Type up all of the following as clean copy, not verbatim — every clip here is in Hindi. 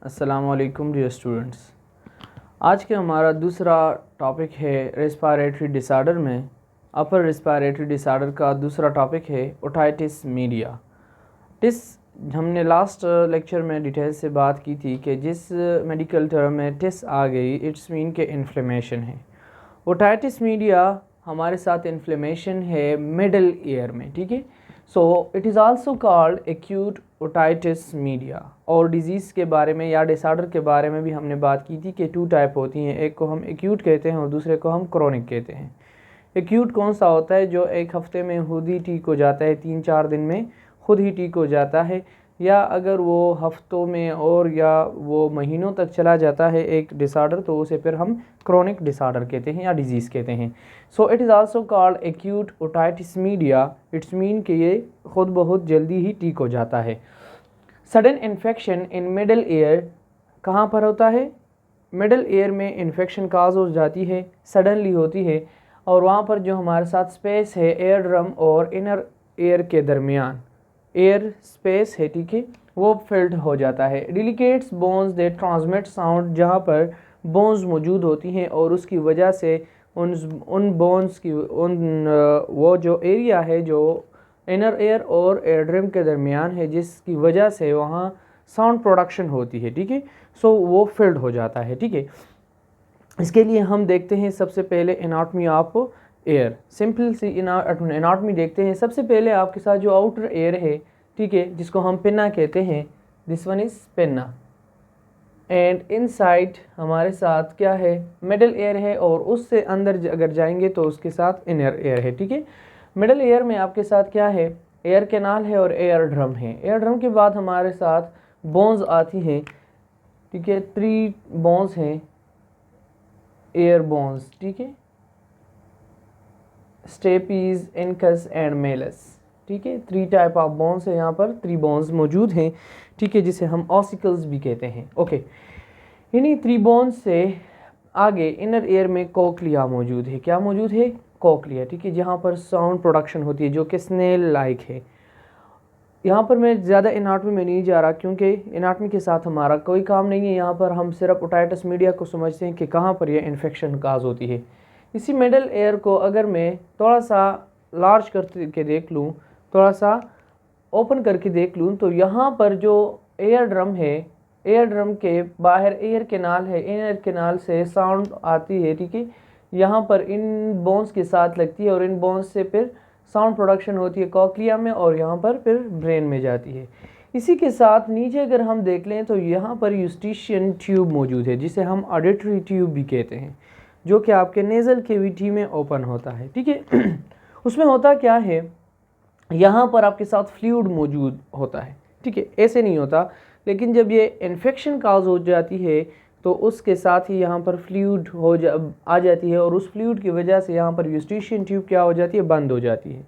अस्सलाम वालेकुम डियर स्टूडेंट्स। आज के हमारा दूसरा टॉपिक है रेस्पिरेटरी डिसऑर्डर में अपर रेस्पिरेटरी डिसऑर्डर का दूसरा टॉपिक है ओटाइटिस मीडिया। हमने लास्ट लेक्चर में डिटेल से बात की थी कि जिस मेडिकल टर्म में टिस आ गई इट्स मीन के इन्फ्लेमेशन है। ओटाइटिस मीडिया हमारे साथ इन्फ्लेमेशन है मिडल ईयर में, ठीक है। So it is also called acute otitis media. और डिजीज़ के बारे में या डिसऑर्डर के बारे में भी हमने बात की थी कि 2 टाइप होती हैं, एक को हम एक्यूट कहते हैं और दूसरे को हम क्रोनिक कहते हैं। एक्यूट कौन सा होता है? जो एक हफ्ते में खुद ही ठीक हो जाता है, 3-4 दिन में खुद ही ठीक हो जाता है, या अगर वो हफ्तों में और या वो महीनों तक चला जाता है एक डिसऑर्डर, तो उसे फिर हम क्रोनिक डिसऑर्डर कहते हैं या डिजीज़ कहते हैं। So it is also called acute otitis media. It's mean कि ये खुद बहुत जल्दी ही ठीक हो जाता है। Sudden infection in middle ear कहाँ पर होता है? मिडल ईयर में इन्फेक्शन काज हो जाती है, सडनली होती है, और वहाँ पर जो हमारे साथ स्पेस है एयर ड्रम और इनर एयर के दरमियान एयर स्पेस है, ठीक है, वो फिल्ड हो जाता है। डेलिकेट्स बोन्स दे ट्रांसमिट साउंड, जहाँ पर बोन्स मौजूद होती हैं और उसकी वजह से उन बोन्स की वो जो एरिया है जो इनर एयर और एयर ड्रम के दरमियान है, जिसकी वजह से वहाँ साउंड प्रोडक्शन होती है, ठीक है। सो वो फिल्ड हो जाता है, ठीक है। इसके लिए हम देखते हैं सबसे पहले एनाटॉमी ऑफ एयर। सिंपल सी एनाटॉमी देखते हैं। सबसे पहले आपके साथ जो आउटर एयर है, ठीक है, जिसको हम पिन्ना कहते हैं, this one is pinna, and inside हमारे साथ क्या है? मिडल एयर है, और उससे अंदर अगर जाएंगे तो उसके साथ इनर एयर है, ठीक है। मिडल एयर में आपके साथ क्या है? एयर कैनाल है और एयर ड्रम है। एयर ड्रम के बाद हमारे साथ बोन्स आती हैं, ठीक है, 3 बोन्स हैं, एयर बोन्स, ठीक है, स्टेपीज, इनकस एंड मेलस, ठीक है। 3 टाइप ऑफ बोन्स है, यहाँ पर 3 बोन्स मौजूद हैं, ठीक है, जिसे हम ऑसिकल्स भी कहते हैं। ओके, इन्हीं 3 बोन्स से आगे इनर एयर में कोक्लिया मौजूद है। क्या मौजूद है? कोक्लिया, ठीक है, जहाँ पर साउंड प्रोडक्शन होती है, जो कि स्नेल लाइक है। यहाँ पर मैं ज़्यादा एनाटॉमी में नहीं जा रहा, क्योंकि एनाटॉमी के साथ हमारा कोई काम नहीं है। यहाँ पर हम सिर्फ ओटाइटिस मीडिया को समझते हैं कि कहाँ पर यह इन्फेक्शन काज होती है। इसी मिडल एयर को अगर मैं थोड़ा सा लार्ज करके देख लूँ, थोड़ा सा ओपन करके देख लूँ, तो यहाँ पर जो एयर ड्रम है, एयर ड्रम के बाहर एयर कैनाल है, एयर कैनाल से साउंड आती है, ठीक है, यहाँ पर इन बोन्स के साथ लगती है, और इन बोन्स से फिर साउंड प्रोडक्शन होती है कॉक्लिया में, और यहाँ पर फिर ब्रेन में जाती है। इसी के साथ नीचे अगर हम देख लें तो यहाँ पर यूस्टिशियन ट्यूब मौजूद है, जिसे हम ऑडिटरी ट्यूब भी कहते हैं, जो कि आपके नेज़ल कैविटी में ओपन होता है, ठीक है। उसमें होता क्या है? यहाँ पर आपके साथ फ्लूइड मौजूद होता है, ठीक है, ऐसे नहीं होता, लेकिन जब ये इन्फेक्शन काज हो जाती है तो उसके साथ ही यहाँ पर फ्लूइड आ जाती है, और उस फ्लूइड की वजह से यहाँ पर यूस्टिशियन ट्यूब क्या हो जाती है? बंद हो जाती है,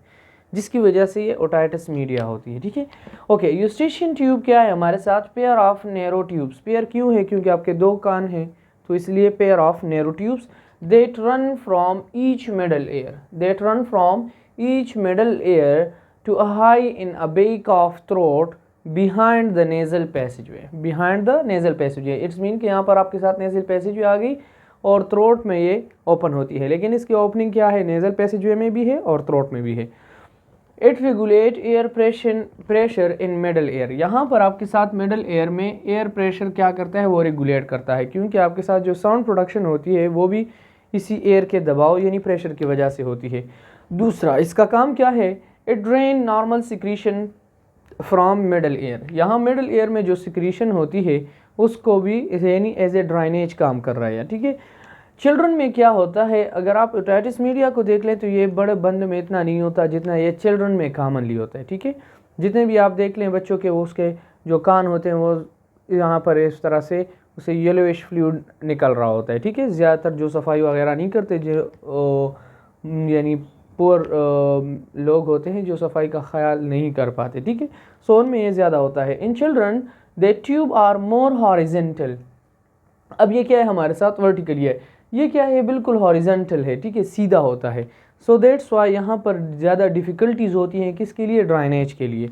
जिसकी वजह से ये ओटाइटिस मीडिया होती है, ठीक है। ओके, यूस्टिशियन ट्यूब क्या है हमारे साथ? Pair of narrow tubes. Pair क्यों है? क्योंकि आपके 2 कान हैं, तो इसलिए pair of narrow tubes that run from each middle ear to a high in a back of throat behind the nasal passageway। It's mean कि यहाँ पर आपके साथ नेजल पैसेजवे आ गई और थ्रोट में ये ओपन होती है, लेकिन इसकी ओपनिंग क्या है? नेजल पैसेजवे में भी है और थ्रोट में भी है। It regulate air pressure in middle air. यहाँ पर आपके साथ मिडल एयर में एयर प्रेशर क्या करता है? वो रेगुलेट करता है, क्योंकि आपके साथ जो साउंड प्रोडक्शन होती है वो भी इसी एयर के दबाव यानी प्रेशर की वजह से होती है। दूसरा इसका काम क्या है? It drain normal secretion from middle air. यहाँ मिडल एयर में जो सिक्रीशन होती है उसको भी यानी एज ए ड्राइनेज काम कर रहा है, ठीक है। चिल्ड्रन में क्या होता है? अगर आप ओटाइटिस मीडिया को देख लें तो ये बड़े बंद में इतना नहीं होता जितना ये चिल्ड्रन में कॉमनली होता है, ठीक है। जितने भी आप देख लें बच्चों के, वो उसके जो कान होते हैं वो यहाँ पर इस तरह से उसे येलोइश फ्लूइड निकल रहा होता है, ठीक है। ज़्यादातर जो सफाई वगैरह नहीं करते, जो यानी पुअर लोग होते हैं जो सफाई का ख्याल नहीं कर पाते, ठीक है, सो उनमें ये ज़्यादा होता है। In children the tube are more horizontal. अब ये क्या है हमारे साथ? वर्टिकली है। ये क्या है? बिल्कुल हॉरिजेंटल है, ठीक है, सीधा होता है। सो दैट्स वाई यहाँ पर ज़्यादा डिफ़िकल्टीज़ होती हैं। किसके लिए? ड्राइनेज के लिए।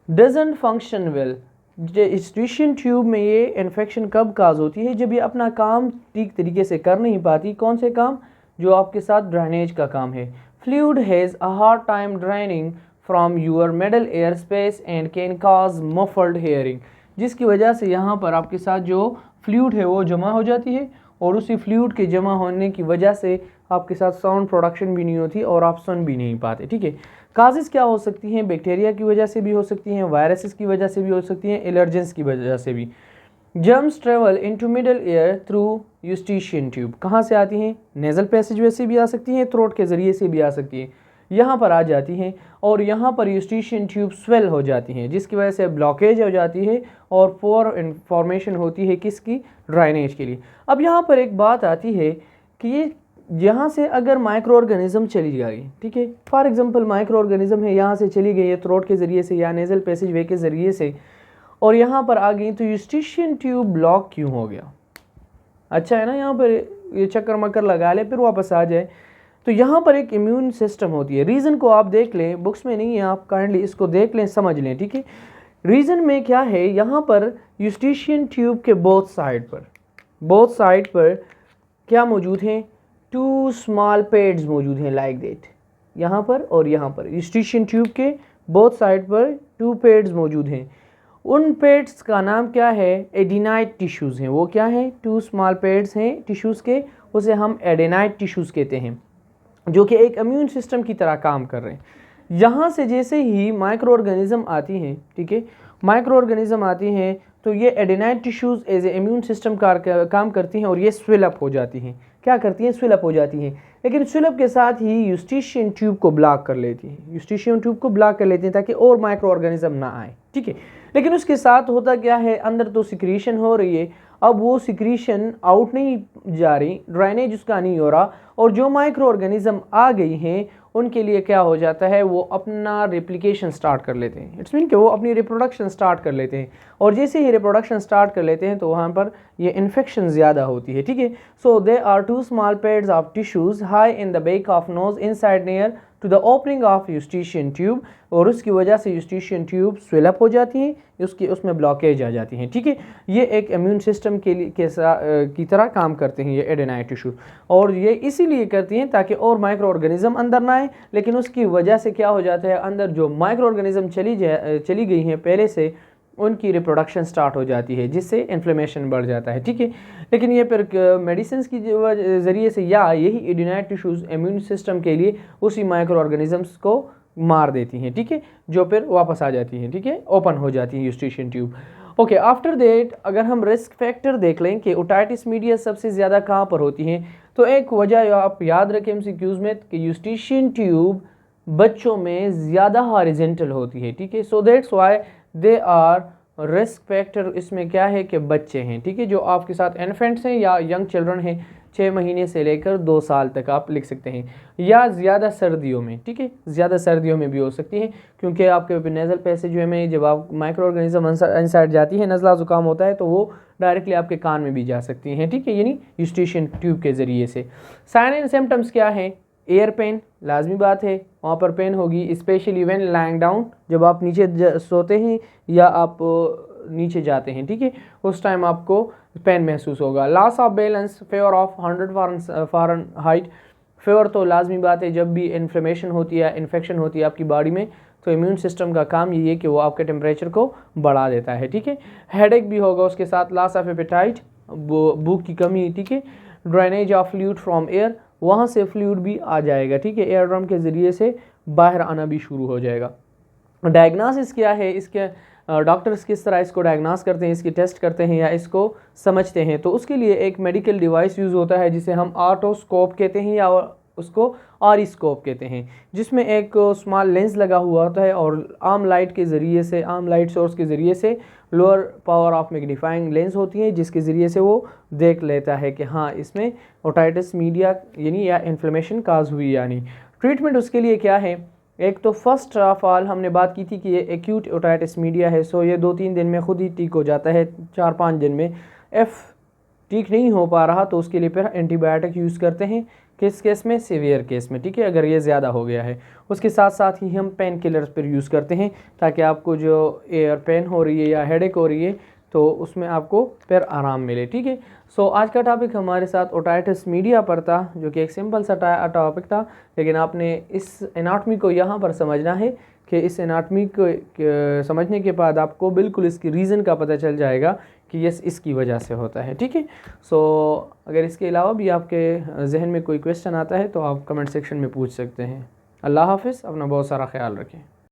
Doesn't function well. Eustachian tube में ये इन्फेक्शन कब काज होती है? जब ये अपना काम ठीक तरीके से कर नहीं पाती। कौन से काम? जो आपके साथ ड्रेनेज का काम है। Fluid has a hard time draining from your middle ear space and can cause muffled hearing, जिसकी वजह से यहाँ पर आपके साथ जो फ्लूइड है वो जमा हो जाती है और उसी फ्लूइड के जमा होने की वजह से आपके साथ साउंड प्रोडक्शन भी नहीं होती और आप सुन भी नहीं पाते। ठीक है, काजेज़ क्या हो सकती हैं? बैक्टीरिया की वजह से भी हो सकती हैं, वायरसेस की वजह से भी हो सकती हैं, एलर्जेंस की वजह से भी। Germs travel into middle ear through eustachian tube. कहाँ से आती हैं? नेज़ल पैसेजवे से भी आ सकती हैं, थ्रोट के ज़रिए से भी आ सकती हैं, यहाँ पर आ जाती हैं और यहाँ पर यूस्टीशियन ट्यूब स्वेल हो जाती हैं, जिसकी वजह से ब्लॉकेज हो जाती है और पोर इन्फॉर्मेशन होती है किसकी? ड्राइनेज के लिए। अब यहाँ पर एक बात आती है कि ये यहाँ से अगर माइक्रो ऑर्गेनिज्म चली गई, ठीक है, फॉर एग्जांपल माइक्रो ऑर्गेनिज्म है, यहाँ से चली गई है थ्रोट के ज़रिए से या नेज़ल पैसेजवे के ज़रिए से और यहाँ पर आ गई, तो यूस्टीशियन ट्यूब ब्लॉक क्यों हो गया? अच्छा है ना, यहाँ पर ये चक्कर मक्कर लगा ले फिर वापस आ जाए। तो यहाँ पर एक इम्यून सिस्टम होती है। रीज़न को आप देख लें, बुक्स में नहीं है, आप काइंडली इसको देख लें, समझ लें। ठीक है, रीज़न में क्या है? यहाँ पर यूस्टीशियन ट्यूब के बोथ साइड पर क्या मौजूद हैं? 2 स्मॉल पैड्स मौजूद हैं, लाइक दैट, यहाँ पर और यहाँ पर। यूस्टीशियन ट्यूब के बोथ साइड पर 2 पैड्स मौजूद हैं। उन पैड्स का नाम क्या है? एडेनाइड टिश्यूज़ हैं। वो क्या हैं? 2 स्मॉल पैड्स हैं टिश्यूज़ के, उसे हम एडेनाइड टिश्यूज़ कहते हैं, जो कि एक इम्यून सिस्टम की तरह काम कर रहे हैं। यहाँ से जैसे ही माइक्रो ऑर्गेनिज्म आती हैं, ठीक है, माइक्रो ऑर्गेनिज्म आती हैं तो ये adenoid tissues as a immune system काम करती हैं और ये स्विल अप हो जाती हैं। क्या करती हैं? स्विल अप हो जाती हैं। लेकिन स्विल अप के साथ ही यूस्टीशियन ट्यूब को ब्लॉक कर लेती हैं, यूस्टीशियन ट्यूब को ब्लॉक कर लेती हैं ताकि और माइक्रो ऑर्गेनिज्म ना आए। ठीक है, लेकिन उसके साथ होता क्या है? अंदर तो सिक्रीशन हो रही है, अब वो सिक्रीशन आउट नहीं जा रही, ड्राइनेज उसका नहीं हो रहा, और जो माइक्रो ऑर्गेनिज्म आ गई हैं उनके लिए क्या हो जाता है? वो अपना रिप्लिकेशन स्टार्ट कर लेते हैं। इट्स मीन कि वो अपनी रिप्रोडक्शन स्टार्ट कर लेते हैं और जैसे ही रिप्रोडक्शन स्टार्ट कर लेते हैं तो वहाँ पर ये इन्फेक्शन ज़्यादा होती है। ठीक है, so they are 2 small pads of tissues high in the back of nose inside near to the opening of eustachian tube, और उसकी वजह से यूस्टीशियन ट्यूब स्वेल अप हो जाती हैं, उसमें ब्लॉकेज आ जाती हैं। ठीक है, ये एक इम्यून सिस्टम की तरह काम करते हैं ये एडेनाइड टिश्यू, और ये इसीलिए करती हैं ताकि और माइक्रो ऑर्गेनिज्म अंदर ना आए। लेकिन उसकी वजह से क्या हो जाता है? अंदर जो माइक्रो ऑर्गेनिज्म चली गई हैं पहले से, उनकी रिप्रोडक्शन स्टार्ट हो जाती है, जिससे इन्फ्लेमेशन बढ़ जाता है। ठीक है, लेकिन ये फिर मेडिसिन की ज़रिए से या यही एडेनाइड टिश्यूज़ इम्यून सिस्टम के लिए उसी माइक्रो ऑर्गेनिजम्स को मार देती हैं। ठीक है, जो फिर वापस आ जाती हैं। ठीक है, ओपन हो जाती है यूस्टीशियन ट्यूब। ओके, आफ्टर दैट अगर हम रिस्क फैक्टर देख लें कि ओटाइटिस मीडिया सबसे ज़्यादा कहाँ पर होती हैं, तो एक वजह आप याद रखें MCQs में कि यूस्टीशियन ट्यूब बच्चों में ज़्यादा हॉरिजेंटल होती है। ठीक है, so that's why they are risk factor. इसमें क्या है कि बच्चे हैं, ठीक है, जो आपके साथ इन्फेंट्स हैं या यंग चिल्ड्रन हैं, 6 महीने से लेकर 2 साल तक आप लिख सकते हैं, या ज़्यादा सर्दियों में। ठीक है, ज़्यादा सर्दियों में भी हो सकती है, क्योंकि आपके नेज़ल पैसेजवे में जब आप माइक्रो ऑर्गेनिज्म इनसाइड जाती है, नज़ला ज़ुकाम होता है, तो वो डायरेक्टली आपके कान में भी जा सकती हैं। ठीक है, यानी यूस्टीशियन ट्यूब के ज़रिए से। साइन एंड सिम्टम्स क्या हैं? एयर पेन लाजमी बात है, वहाँ पर पेन होगी, स्पेशली व्हेन लाइंग डाउन, जब आप नीचे सोते हैं या आप नीचे जाते हैं, ठीक है, उस टाइम आपको पेन महसूस होगा। Loss of balance, favour of 100 Fahrenheit. Favour तो लाजमी बात है, जब भी इन्फ्लेमेशन होती है, इन्फेक्शन होती है आपकी बॉडी में, तो इम्यून सिस्टम का काम ये है कि वो आपके टेम्परेचर को बढ़ा देता है। ठीक है, हेडेक भी होगा उसके साथ, लॉस ऑफ एपेटाइट, भूख की कमी, ठीक है, drainage of fluid from air, वहाँ से फ्लूइड भी आ जाएगा। ठीक है, एयर ड्रम के ज़रिए से बाहर आना भी शुरू हो जाएगा। डायग्नोसिस क्या है इसके? डॉक्टर्स किस तरह इसको डायग्नोस करते हैं, इसकी टेस्ट करते हैं या इसको समझते हैं? तो उसके लिए एक मेडिकल डिवाइस यूज़ होता है जिसे हम ऑटोस्कोप कहते हैं या उसको ऑरिस्कोप कहते हैं, जिसमें एक स्मॉल लेंस लगा हुआ होता है और आर्म लाइट के ज़रिए से, आर्म लाइट सोर्स के ज़रिए से lower power of magnifying lens होती है, जिसके ज़रिए से वो देख लेता है कि हाँ इसमें ओटाइटिस मीडिया यानी या इन्फ्लेमेशन काज हुई या नहीं। ट्रीटमेंट उसके लिए क्या है? एक तो फर्स्ट ऑफ ऑल हमने बात की थी कि ये एक्यूट ओटाइटिस मीडिया है, सो ये 2-3 दिन में खुद ही ठीक हो जाता है, 4-5 दिन में। ठीक नहीं हो पा रहा तो उसके लिए फिर एंटीबायोटिक यूज़ करते हैं किस केस में? सीवियर केस में, ठीक है, अगर ये ज़्यादा हो गया है। उसके साथ साथ ही हम पेन किलर्स पर यूज़ करते हैं ताकि आपको जो एयर पेन हो रही है या हेडेक हो रही है तो उसमें आपको फिर आराम मिले, ठीक है। सो आज का टॉपिक हमारे साथ ओटाइटिस मीडिया पर था, जो कि एक सिंपल सा टॉपिक था, लेकिन आपने इस एनाटॉमी को यहाँ पर समझना है कि इस एनाटॉमी को समझने के बाद आपको बिल्कुल इसकी रीज़न का पता चल जाएगा कि यस इसकी वजह से होता है, ठीक है। सो अगर इसके अलावा भी आपके जहन में कोई क्वेश्चन आता है तो आप कमेंट सेक्शन में पूछ सकते हैं। अल्लाह हाफ़िज़, अपना बहुत सारा ख्याल रखें।